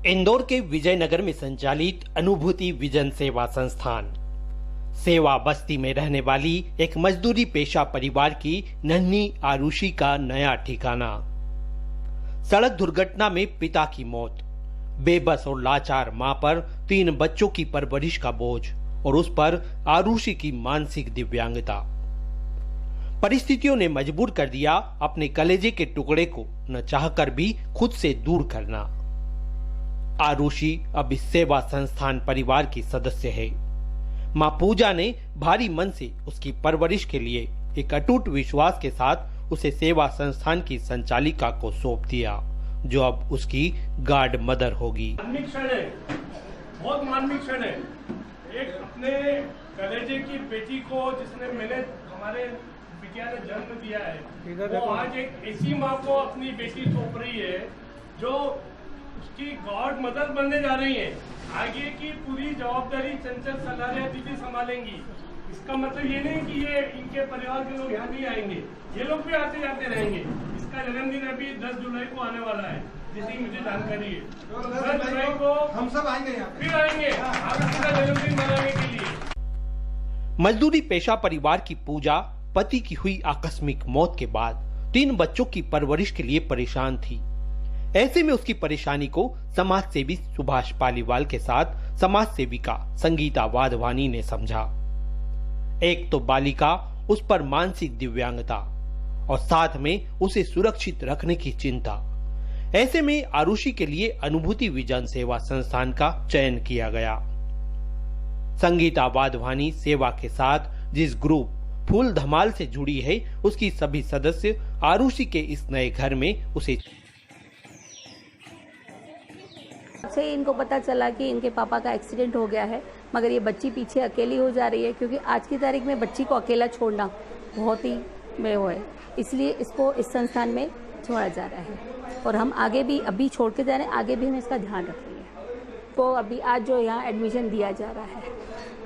इंदौर के विजयनगर में संचालित अनुभूति विजन सेवा संस्थान सेवा बस्ती में रहने वाली एक मजदूरी पेशा परिवार की नन्ही आरुषि का नया ठिकाना। सड़क दुर्घटना में पिता की मौत, बेबस और लाचार मां पर 3 बच्चों की परवरिश का बोझ और उस पर आरुषि की मानसिक दिव्यांगता। परिस्थितियों ने मजबूर कर दिया अपने कलेजे के टुकड़े को न चाहकर भी खुद से दूर करना। आरुषि अब इस सेवा संस्थान परिवार की सदस्य है। मां पूजा ने भारी मन से उसकी परवरिश के लिए एक अटूट विश्वास के साथ उसे सेवा संस्थान की संचालिका को सौंप दिया, जो अब उसकी गार्ड मदर होगी। मार्मिक क्षण है, बहुत मार्मिक क्षण है। एक अपने कलेजे की बेटी को जिसने मैंने हमारे बिटिया ने जन्म दिया है, वो आज एक ऐसी माँ को अपनी बेटी सौंप रही है जो उसकी गॉड मदर बनने जा रही है। आगे की पूरी जवाबदारी चंचल सलारिया दीदी संभालेंगी। इसका मतलब ये नहीं कि ये इनके परिवार के लोग यहाँ नहीं आएंगे, ये लोग भी आते जाते रहेंगे। इसका जन्मदिन अभी 10 जुलाई को आने वाला है, जैसी मुझे जानकारी है। 10 जुलाई को हम सब आएंगे, यहाँ फिर आएंगे इसका जन्मदिन मनाने के लिए। मजदूरी पेशा परिवार की पूजा पति की हुई आकस्मिक मौत के बाद 3 बच्चों की परवरिश के लिए परेशान थी। ऐसे में उसकी परेशानी को समाज सेवी सुभाष पालीवाल के साथ समाज सेविका संगीता वाधवानी ने समझा। एक तो बालिका, उस पर मानसिक दिव्यांगता और साथ में उसे सुरक्षित रखने की चिंता। ऐसे में आरुषि के लिए अनुभूति विजन सेवा संस्थान का चयन किया गया। संगीता वाधवानी सेवा के साथ जिस ग्रुप फूल धमाल से जुड़ी है, उसकी सभी सदस्य आरुषि के इस नए घर में उसे से इनको पता चला कि इनके पापा का एक्सीडेंट हो गया है, मगर ये बच्ची पीछे अकेली हो जा रही है, क्योंकि आज की तारीख में बच्ची को अकेला छोड़ना बहुत ही वो है। इसलिए इसको इस संस्थान में छोड़ा जा रहा है और हम आगे भी अभी छोड़ के जा रहे हैं, आगे भी हम इसका ध्यान रखेंगे। तो अभी आज जो यहाँ एडमिशन दिया जा रहा है,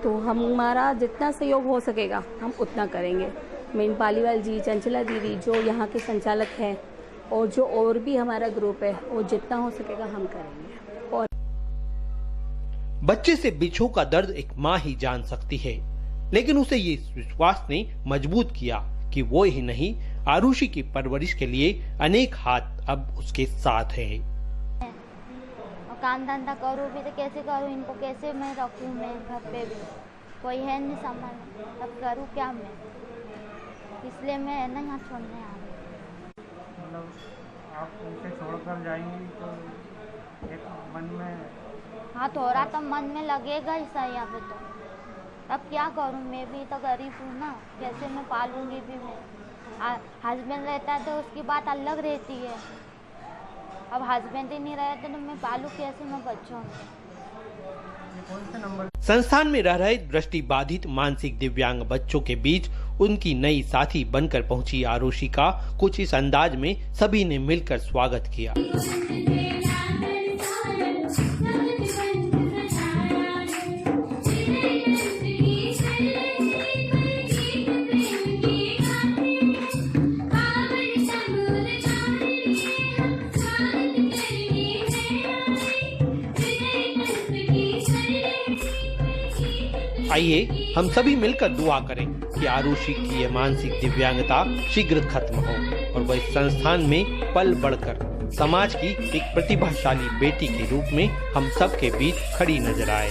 तो हमारा जितना सहयोग हो सकेगा हम उतना करेंगे। मेन पालीवाल जी, चंचला दीदी जो यहाँ के संचालक हैं, और जो और भी हमारा ग्रुप है, वो जितना हो सकेगा हम करेंगे। और बच्चे से बिछो का दर्द एक माँ ही जान सकती है, लेकिन उसे ये विश्वास ने मजबूत किया कि वो ही नहीं, आरुषि की परवरिश के लिए अनेक हाथ अब उसके साथ हैं। काम धंधा करूँ भी तो कैसे करूँ, इनको कैसे मैं रखूँ, मैं घर पे भी कोई है नहीं संभाल, तब करूँ क्या मैं, इसलिए मैं ना यहाँ छोड़ने आ रही। मतलब आप उनसे छोड़कर जाएंगी तो एक मन में, हाँ थोड़ा तो मन में लगेगा ही सही। यहाँ पे तो तब क्या करूँ, मैं भी तो गरीब हूँ ना, कैसे मैं पालूंगी भी मैं। हस्बैंड रहता है तो उसकी बात अलग रहती है, अब हस्बैंड ही नहीं रहते तो मैं पालू कैसे मैं बच्चों। संस्थान में रह रहे दृष्टिबाधित मानसिक दिव्यांग बच्चों के बीच उनकी नई साथी बनकर पहुंची आरुषि का कुछ इस अंदाज में सभी ने मिलकर स्वागत किया। आइए हम सभी मिलकर दुआ करें कि आरुषि की यह मानसिक दिव्यांगता शीघ्र खत्म हो और वह इस संस्थान में पल बढ़कर समाज की एक प्रतिभाशाली बेटी के रूप में हम सब के बीच खड़ी नजर आए।